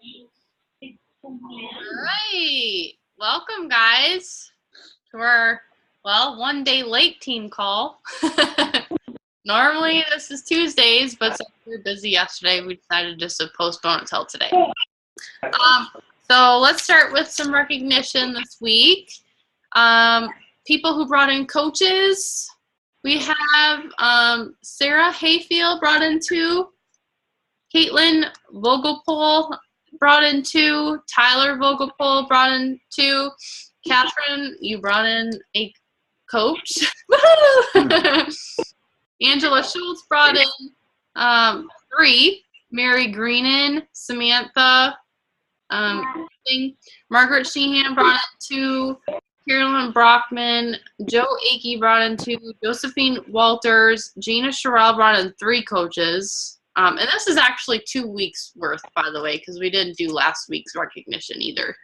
All right. Welcome, guys, to our, one day late team call. Normally, this is Tuesdays, but since we were busy yesterday, we decided just to postpone it till today. So let's start with some recognition this week. People who brought in coaches. We have Sarah Hayfield brought in 2. Caitlin Vogelpohl brought in 2. Tyler Vogelpohl brought in 2. Catherine, you brought in a coach. Angela Schultz brought in 3. Mary Greenan, Samantha, Margaret Sheehan brought in 2. Carolyn Brockman, Joe Akey brought in 2. Josephine Walters, Gina Sherrill brought in 3 coaches. And this is actually 2 weeks worth, by the way, because we didn't do last week's recognition either.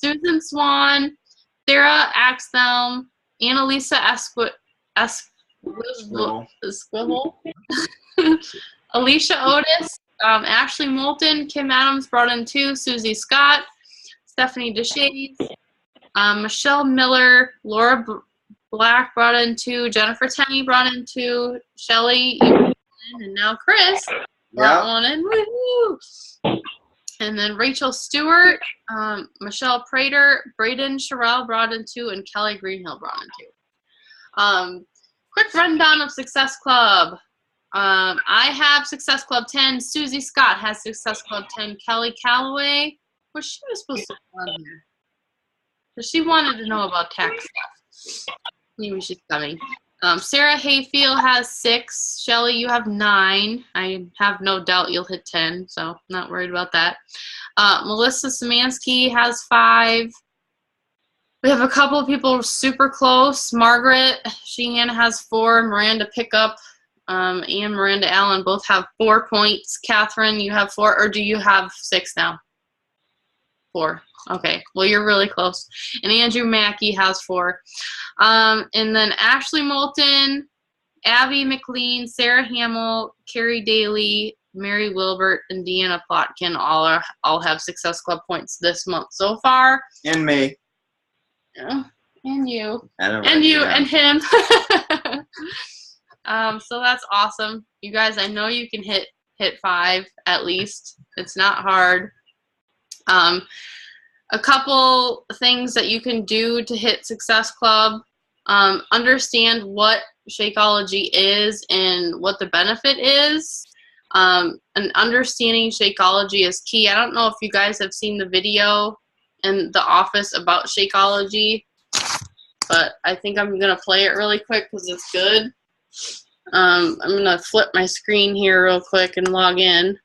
Susan Swan, Sarah Axelm, Annalisa Esquivel, Alicia Otis, Ashley Moulton, Kim Adams brought in 2, Susie Scott, Stephanie Deshays, Michelle Miller, Laura Black brought in 2, Jennifer Tenney brought in 2, Shelly, and now Chris brought one in. Woohoo! And then Rachel Stewart, Michelle Prater, Braden Sherrill brought in 2, and Kelly Greenhill brought in 2. Quick rundown of Success Club. I have Success Club 10. Susie Scott has Success Club 10. Kelly Calloway, well, she was supposed to be on here. So she wanted to know about tax stuff. Maybe she's coming. Sarah Hayfield has 6. Shelly, you have 9. I have no doubt you'll hit 10, so I'm not worried about that. Melissa Szymanski has 5. We have a couple of people super close. Margaret Sheehan has 4. Miranda Pickup and Miranda Allen both have 4 points. Catherine, you have 4, or do you have 6 now? 4. Okay, well, you're really close. And Andrew Mackey has 4. And then Ashley Moulton, Abby McLean, Sarah Hamill, Carrie Daly, Mary Wilbert, and Deanna Plotkin all have Success Club points this month so far. And me. Yeah, and you. And you, and him. So that's awesome. You guys, I know you can hit 5 at least. It's not hard. A couple things that you can do to hit Success Club. Understand what Shakeology is and what the benefit is. And understanding Shakeology is key. I don't know if you guys have seen the video in the office about Shakeology, but I think I'm going to play it really quick because it's good. I'm going to flip my screen here real quick and log in.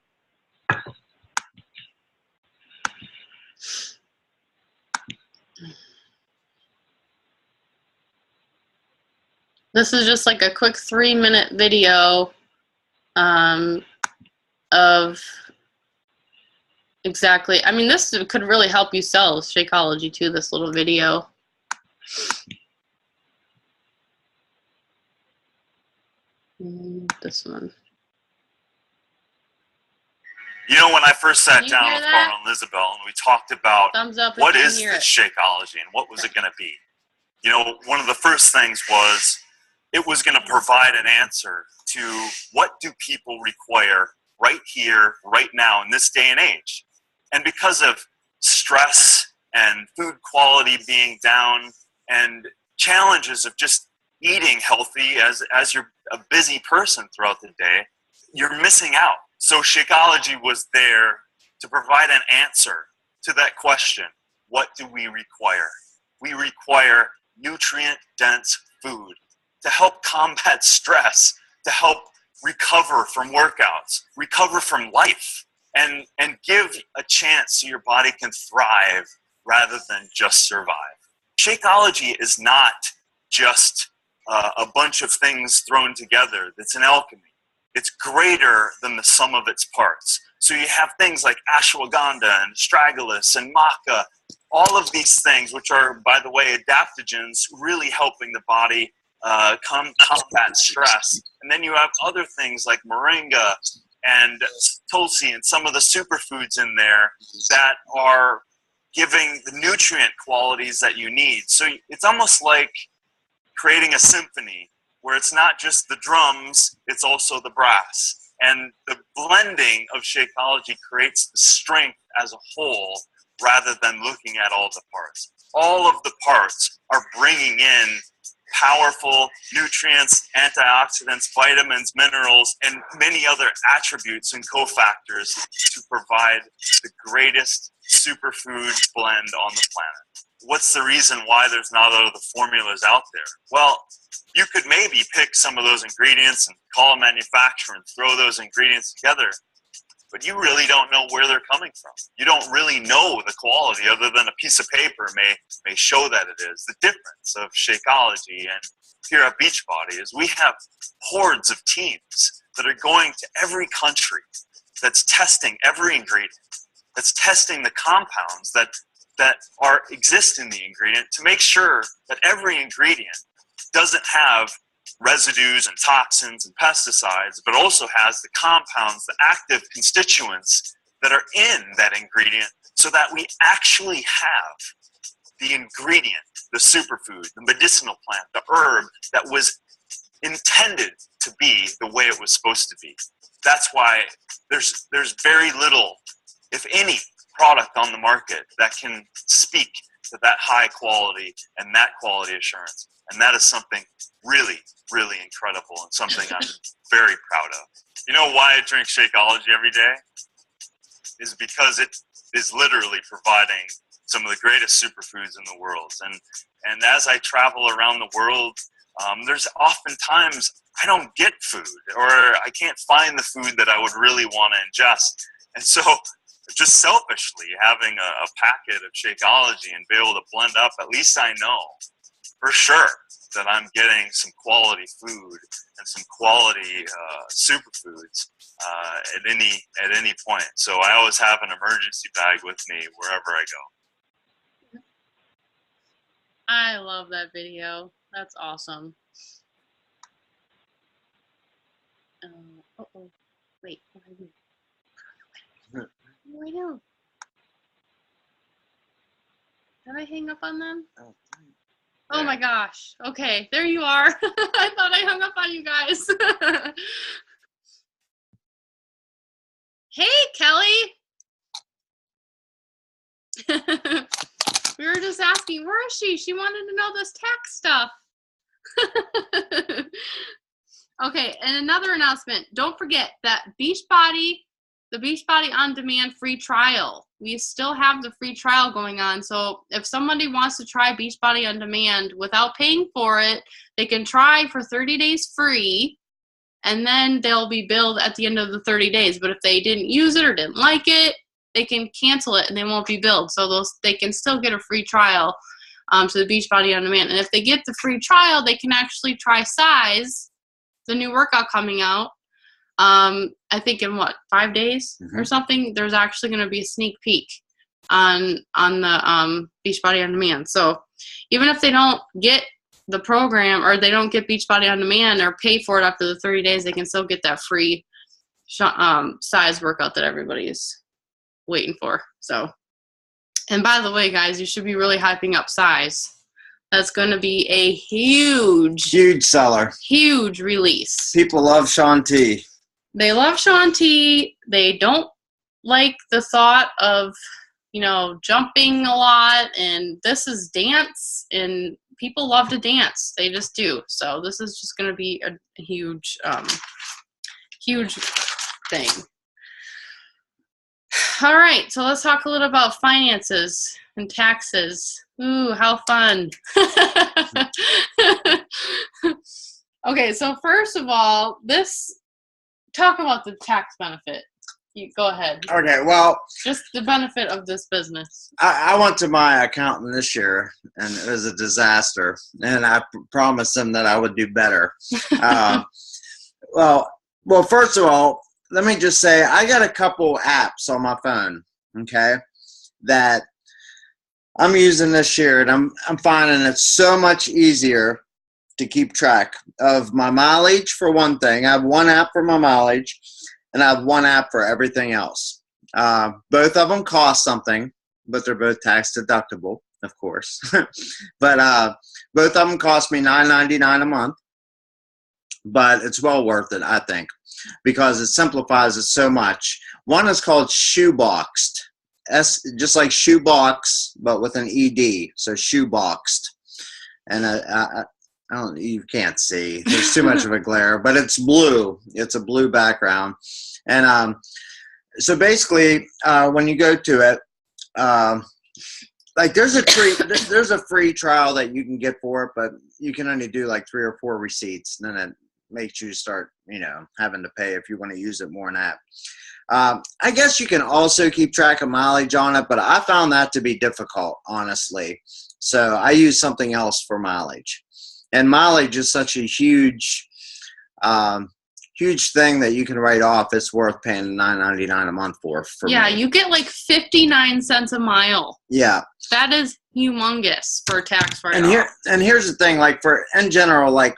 This is just like a quick 3-minute video of exactly, I mean, this could really help you sell Shakeology too, this little video. This one. You know, when I first sat down with Carl and Isabel and we talked about what is this Shakeology and what was it going to be, you know, one of the first things was it was going to provide an answer to what do people require right here, right now, in this day and age. And because of stress and food quality being down and challenges of just eating healthy as you're a busy person throughout the day, you're missing out. So Shakeology was there to provide an answer to that question. What do we require? We require nutrient-dense food to help combat stress, to help recover from workouts, recover from life, and give a chance so your body can thrive rather than just survive. Shakeology is not just a bunch of things thrown together. It's an alchemy. It's greater than the sum of its parts. So you have things like ashwagandha and astragalus and maca, all of these things, which are, by the way, adaptogens, really helping the body combat stress. And then you have other things like moringa and tulsi and some of the superfoods in there that are giving the nutrient qualities that you need. So it's almost like creating a symphony where it's not just the drums, it's also the brass. And the blending of Shakeology creates the strength as a whole rather than looking at all the parts. All of the parts are bringing in powerful nutrients, antioxidants, vitamins, minerals, and many other attributes and cofactors to provide the greatest superfood blend on the planet. What's the reason why there's not other formulas out there? Well, you could maybe pick some of those ingredients and call a manufacturer and throw those ingredients together, but you really don't know where they're coming from. You don't really know the quality other than a piece of paper may show that it is. The difference of Shakeology and here at Beachbody is we have hordes of teams that are going to every country that's testing every ingredient, that's testing the compounds that exist in the ingredient to make sure that every ingredient doesn't have residues and toxins and pesticides, but also has the compounds, the active constituents that are in that ingredient so that we actually have the ingredient, the superfood, the medicinal plant, the herb that was intended to be the way it was supposed to be. That's why there's very little, if any, product on the market that can speak to that high quality and that quality assurance. And that is something really, really incredible and something I'm very proud of. You know why I drink Shakeology every day? Is because it is literally providing some of the greatest superfoods in the world. And as I travel around the world, there's oftentimes I don't get food or I can't find the food that I would really want to ingest. And so just selfishly having a packet of Shakeology and be able to blend up, at least I know for sure that I'm getting some quality food and some quality superfoods at any point. So I always have an emergency bag with me wherever I go. I love that video. That's awesome. Uh-oh. Wait. What do I do? Did I hang up on them? Oh my gosh. Okay, there you are. I thought I hung up on you guys. Hey, Kelly. We were just asking, where is she? She wanted to know this tax stuff. Okay, and another announcement. Don't forget that Beachbody, the Beachbody On Demand free trial. We still have the free trial going on. So if somebody wants to try Beachbody On Demand without paying for it, they can try for 30 days free, and then they'll be billed at the end of the 30 days. But if they didn't use it or didn't like it, they can cancel it and they won't be billed. So they can still get a free trial to the Beachbody On Demand. And if they get the free trial, they can actually try Size, the new workout coming out. I think in 5 days or something, there's actually going to be a sneak peek on the Beachbody On Demand. So even if they don't get the program or they don't get Beachbody On Demand or pay for it after the 30 days, they can still get that free Size workout that everybody's waiting for. So, and by the way, guys, you should be really hyping up Size. That's going to be a huge seller, huge release. People love Shaun T. They love Shaun T. They don't like the thought of, jumping a lot, and this is dance, and people love to dance. They just do. So this is just going to be a huge, huge thing. All right, so let's talk a little about finances and taxes. Ooh, how fun. Okay, so first of all, talk about the tax benefit. You go ahead. Okay, well, just the benefit of this business. I went to my accountant this year, and it was a disaster. And I promised him that I would do better. Well, first of all, let me just say I got a couple apps on my phone, okay, that I'm using this year, and I'm finding it so much easier to keep track of my mileage, for one thing. I have one app for my mileage, and I have one app for everything else. Both of them cost something, but they're both tax deductible, of course. But both of them cost me $9.99 a month, but it's well worth it, I think, because it simplifies it so much. One is called Shoeboxed, just like shoebox, but with an ED, so Shoeboxed. And I don't, you can't see. There's too much of a glare, but it's blue. It's a blue background. And so basically, when you go to it, like there's a free trial that you can get for it, but you can only do like 3 or 4 receipts. And then it makes you start, having to pay if you want to use it more than that. I guess you can also keep track of mileage on it, but I found that to be difficult, honestly. So I use something else for mileage. And mileage is such a huge thing that you can write off. It's worth paying $9.99 a month for yeah, me. You get like 59 cents a mile. Yeah. That is humongous for a tax write-off. And here's the thing, like in general, like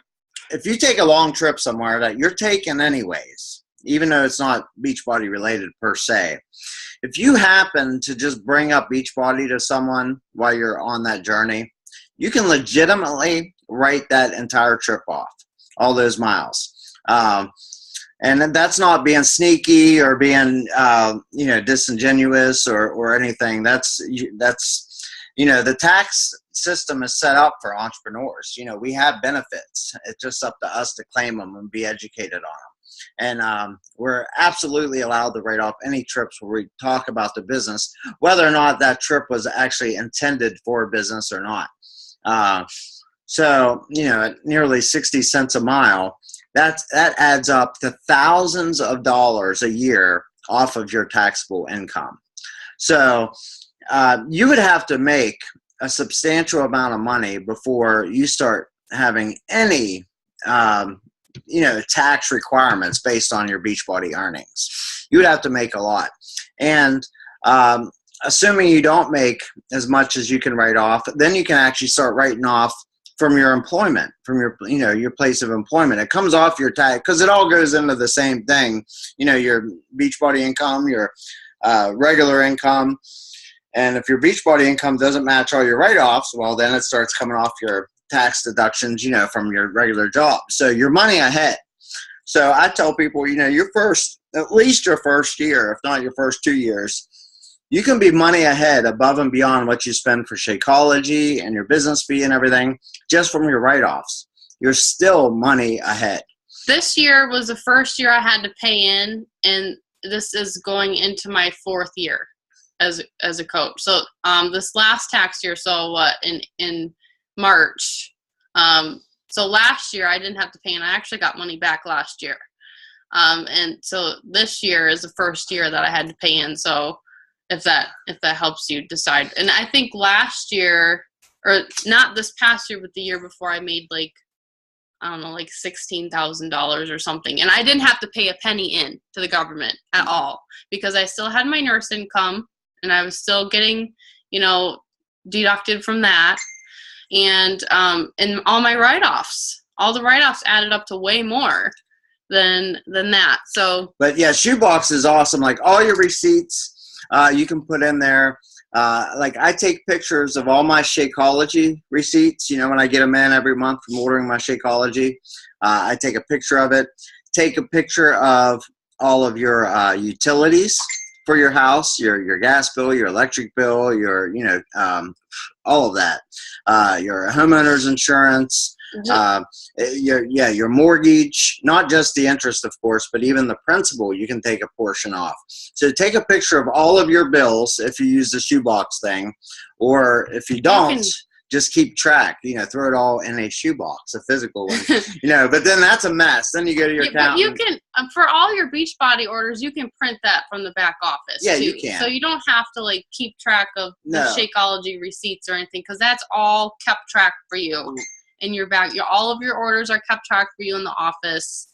if you take a long trip somewhere that you're taking anyways, even though it's not Beachbody related per se, if you happen to just bring up Beachbody to someone while you're on that journey, you can legitimately write that entire trip off, all those miles. And that's not being sneaky or being, disingenuous or anything. That's the tax system is set up for entrepreneurs. We have benefits. It's just up to us to claim them and be educated on them. And we're absolutely allowed to write off any trips where we talk about the business, whether or not that trip was actually intended for business or not. So, at nearly 60 cents a mile, that adds up to thousands of dollars a year off of your taxable income. So you would have to make a substantial amount of money before you start having any tax requirements based on your Beachbody earnings. You would have to make a lot. And assuming you don't make as much as you can write off, then you can actually start writing off from your employment, from your place of employment. It comes off your tax because it all goes into the same thing. Your Beachbody income, your regular income. And if your Beachbody income doesn't match all your write-offs, well, then it starts coming off your tax deductions, from your regular job. So you're money ahead. So I tell people, at least your first year, if not your first 2 years, you can be money ahead above and beyond what you spend for Shakeology and your business fee and everything just from your write-offs. You're still money ahead. This year was the first year I had to pay in, and this is going into my 4th year as a coach. So this last tax year, in March. So last year I didn't have to pay, and I actually got money back last year. And so this year is the first year that I had to pay in. So if that helps you decide. And I think last year, or not this past year, but the year before, I made like $16,000 or something. And I didn't have to pay a penny in to the government at all because I still had my nurse income and I was still getting, deducted from that. And all my write-offs, all the write-offs added up to way more than that. So, but yeah, Shoebox is awesome. Like all your receipts, you can put in there. Like I take pictures of all my Shakeology receipts. When I get them in every month from ordering my Shakeology, I take a picture of it. Take a picture of all of your utilities for your house, your gas bill, your electric bill, your all of that, your homeowner's insurance, your mortgage, not just the interest, of course, but even the principal, you can take a portion off. So take a picture of all of your bills if you use the Shoebox thing, or if you don't, just keep track, throw it all in a shoebox, a physical one, but then that's a mess. Then you go to your accountant. But you can, for all your Beachbody orders, you can print that from the back office. Yeah, too. You can. So you don't have to keep track of the Shakeology receipts or anything, because that's all kept track for you in your back. All of your orders are kept track for you in the office,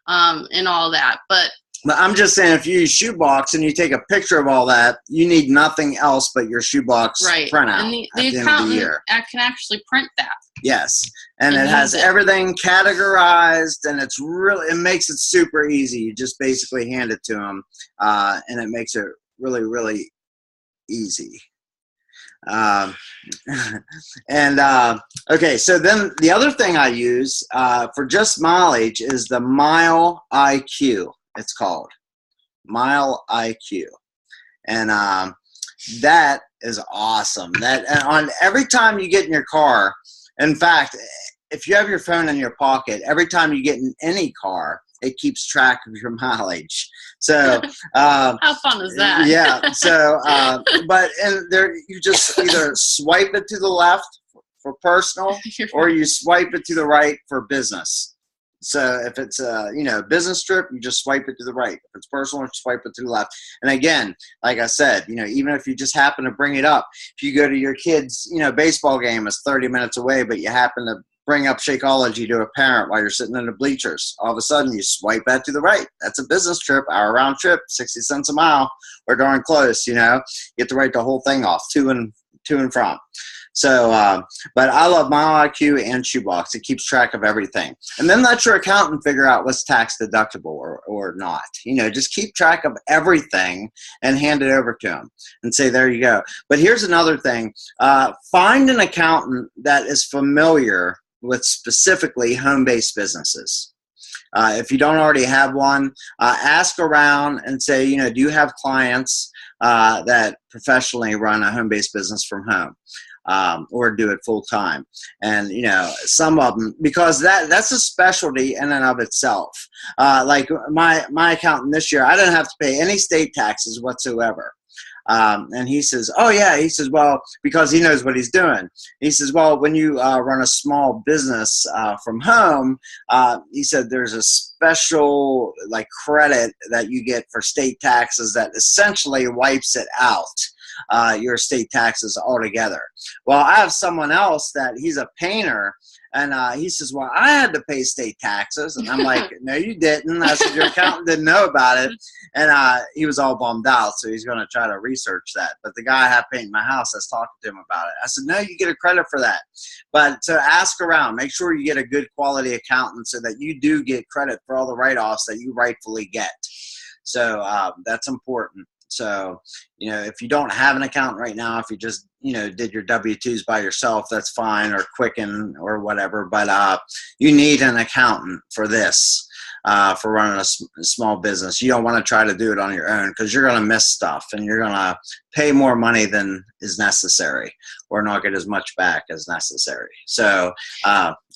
and all that. But But I'm just saying, if you use Shoebox and you take a picture of all that, you need nothing else but your Shoebox printout and the accountant can actually print that. Yes, and it has everything categorized, and it makes it super easy. You just basically hand it to them, and it makes it really, really easy. Okay, so then the other thing I use for just mileage is the Mile IQ. It's called Mile IQ, and that is awesome. That on every time you get in your car, in fact, if you have your phone in your pocket, every time you get in any car, it keeps track of your mileage. So how fun is that? Yeah. So, but and there, you just either swipe it to the left for personal, or you swipe it to the right for business. So if it's a business trip, you just swipe it to the right. If it's personal, you swipe it to the left. And again, like I said, even if you just happen to bring it up, if you go to your kid's baseball game, it's 30 minutes away, but you happen to bring up Shakeology to a parent while you're sitting in the bleachers, all of a sudden you swipe that to the right. That's a business trip, hour round trip, 60 cents a mile. We're darn close. You get to write the whole thing off to and from. So, but I love Mile IQ and Shoebox. It keeps track of everything. And then let your accountant figure out what's tax deductible or not. Just keep track of everything and hand it over to them and say, there you go. But here's another thing. Find an accountant that is familiar with specifically home-based businesses. If you don't already have one, ask around and say, do you have clients that professionally run a home-based business from home? Or do it full time. And, some of them, because that's a specialty in and of itself. Like my accountant this year, I didn't have to pay any state taxes whatsoever. And he says, oh yeah, he says, well, because he knows what he's doing. He says, well, when you run a small business from home, he said there's a special credit that you get for state taxes that essentially wipes it out. Your state taxes altogether. Well, I have someone else that he's a painter, and he says, well, I had to pay state taxes. And I'm like, no, you didn't. I said, your accountant didn't know about it. And he was all bummed out, so he's going to try to research that. But the guy I have painting my house, I was talking to him about it. I said, no, you get a credit for that. But to ask around, make sure you get a good quality accountant so that you do get credit for all the write-offs that you rightfully get. So that's important. So, if you don't have an accountant right now, if you just, did your W-2s by yourself, that's fine, or Quicken or whatever. But you need an accountant for this, for running a small business. You don't want to try to do it on your own because you're going to miss stuff and you're going to pay more money than is necessary or not get as much back as necessary. So,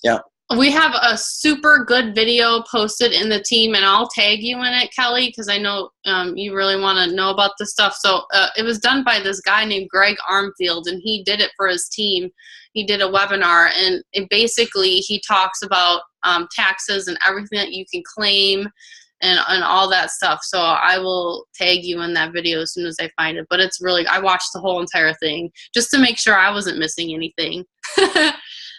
yeah. We have a super good video posted in the team, and I'll tag you in it, Kelly, because I know you really want to know about this stuff. So it was done by this guy named Greg Armfield, and he did it for his team. He did a webinar, and basically he talks about taxes and everything that you can claim and all that stuff. So I will tag you in that video as soon as I find it. But it's really, I watched the whole entire thing just to make sure I wasn't missing anything.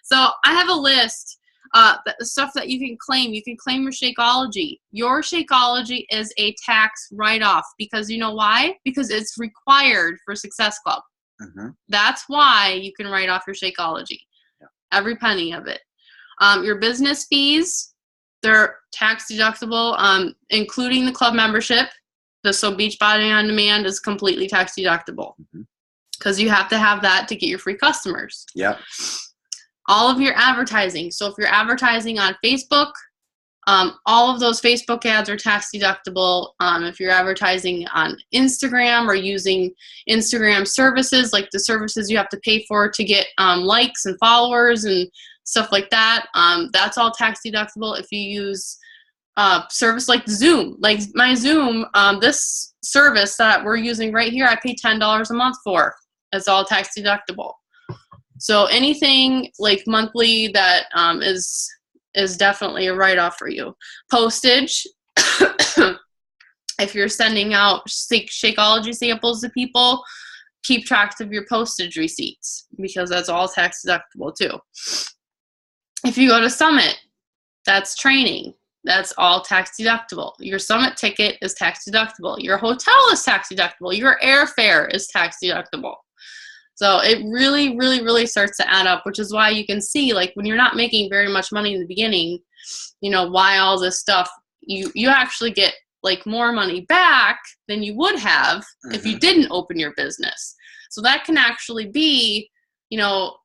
So I have a list. The stuff that you can claim. You can claim your Shakeology. Your Shakeology is a tax write-off because you know why? Because it's required for Success Club. Mm-hmm. That's why you can write off your Shakeology. Yeah. Every penny of it. Your business fees, they're tax deductible, including the club membership. So Beachbody On Demand is completely tax deductible because you have to have that to get your free customers. Yep. All of your advertising. So if you're advertising on Facebook, all of those Facebook ads are tax deductible. If you're advertising on Instagram or using Instagram services, like the services you have to pay for to get likes and followers and stuff like that, that's all tax deductible. If you use service like Zoom, like my Zoom, this service that we're using right here, I pay $10 a month for. It's all tax deductible. So anything like monthly that is definitely a write-off for you. Postage, if you're sending out Shakeology samples to people, keep track of your postage receipts because that's all tax deductible too. If you go to Summit, that's training. That's all tax deductible. Your summit ticket is tax deductible. Your hotel is tax deductible. Your airfare is tax deductible. So it really, really, really starts to add up, which is why you can see, like, when you're not making very much money in the beginning, you know, why all this stuff, you actually get, like, more money back than you would have if you didn't open your business. So that can actually be, you know,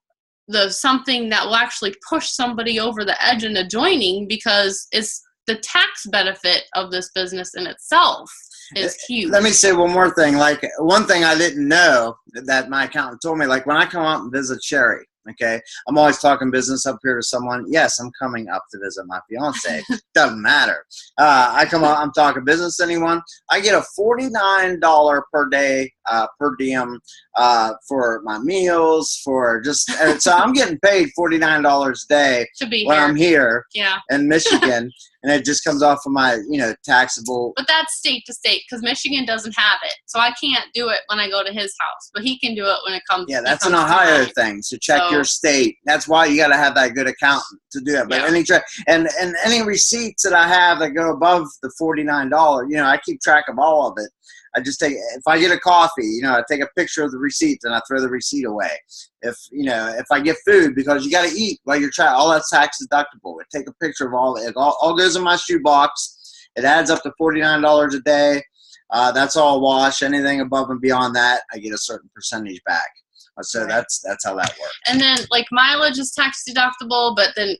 something that will actually push somebody over the edge into joining, because it's the tax benefit of this business in itself is huge. Let me say one more thing. Like, one thing I didn't know that my accountant told me, like, when I come out and visit Sherry, okay, I'm always talking business up here to someone. Yes, I'm coming up to visit my fiance. Doesn't matter. I come out, I'm talking business to anyone. I get a $49 per day per diem for my meals, for just, so I'm getting paid $49 a day to be when here. I'm here Yeah. in Michigan. And it just comes off of my, you know, taxable. But that's state to state, because Michigan doesn't have it. So I can't do it when I go to his house. But he can do it when it comes. Yeah, that's an Ohio thing. So check your state. That's why you got to have that good accountant to do it. But and any receipts that I have that go above the $49, you know, I keep track of all of it. I just take, if I get a coffee, you know, I take a picture of the receipt and I throw the receipt away. If, you know, if I get food, because you got to eat while you're trying, all that's tax deductible. I take a picture of all, it all goes in my shoebox. It adds up to $49 a day. That's all wash. Anything above and beyond that, I get a certain percentage back. So that's how that works. And then, like, mileage is tax deductible, but then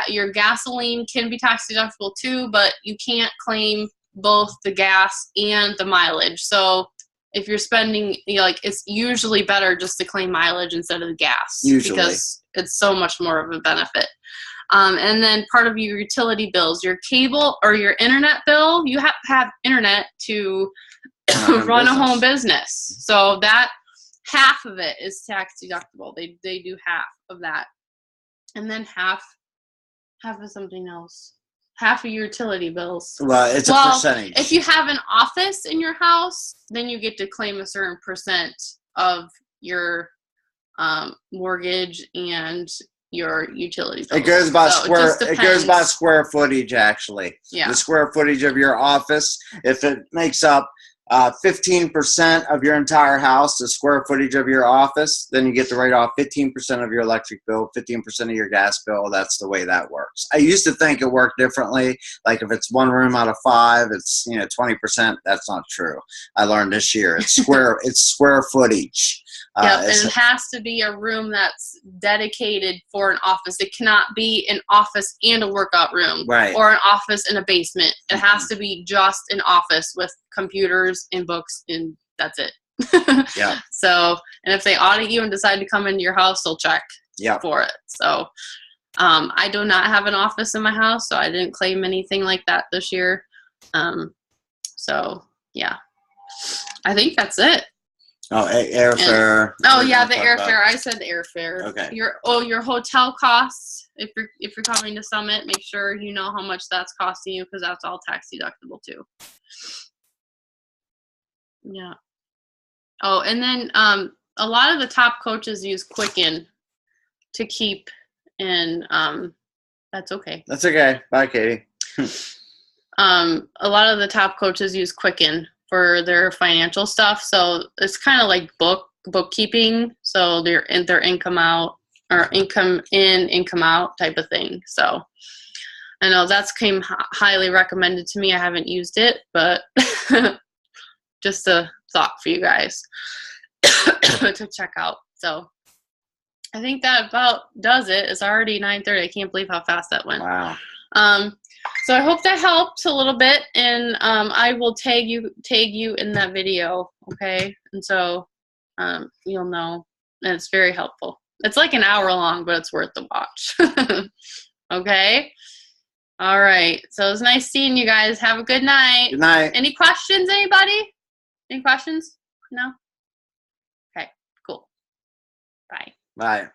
your gasoline can be tax deductible too, but you can't claim both the gas and the mileage. So if you're spending, you know, like, it's usually better just to claim mileage instead of the gas. Usually. Because it's so much more of a benefit. And then part of your utility bills, your cable or your internet bill, you have to have internet to run a home business. So that half of it is tax deductible. They do half of that. And then half of something else. Half of your utility bills. Well, it's a percentage. If you have an office in your house, then you get to claim a certain percent of your mortgage and your utility bills. It goes by square footage, actually. Yeah. The square footage of your office, if it makes up 15% of your entire house, the square footage of your office, then you get to write off 15% of your electric bill, 15% of your gas bill. That's the way that works. I used to think it worked differently. Like, if it's one room out of 5, it's, you know, 20%. That's not true. I learned this year. It's square footage. Yeah, and it has to be a room that's dedicated for an office. It cannot be an office and a workout room, right, or an office and a basement. It has to be just an office with computers and books, and that's it. Yeah. So, and if they audit you and decide to come into your house, they'll check for it. So, I do not have an office in my house, so I didn't claim anything like that this year. So, yeah. I think that's it. Oh, airfare. Oh yeah, the airfare. I said airfare. Okay. Your hotel costs. If you're coming to Summit, make sure you know how much that's costing you, because that's all tax deductible too. Yeah. Oh, and then a lot of the top coaches use Quicken to keep in. That's okay. That's okay. Bye, Katie. A lot of the top coaches use Quicken for their financial stuff, so it's kind of like bookkeeping. So their income out, or income in, income out type of thing. So I know that's came highly recommended to me. I haven't used it, but just a thought for you guys to check out. So I think that about does it. It's already 9:30. I can't believe how fast that went. Wow. So I hope that helped a little bit, and I will tag you in that video, okay? And so you'll know, and it's very helpful. It's like an hour long, but it's worth the watch. Okay? All right. So it was nice seeing you guys. Have a good night. Good night. Any questions, anybody? Any questions? No? Okay, cool. Bye. Bye.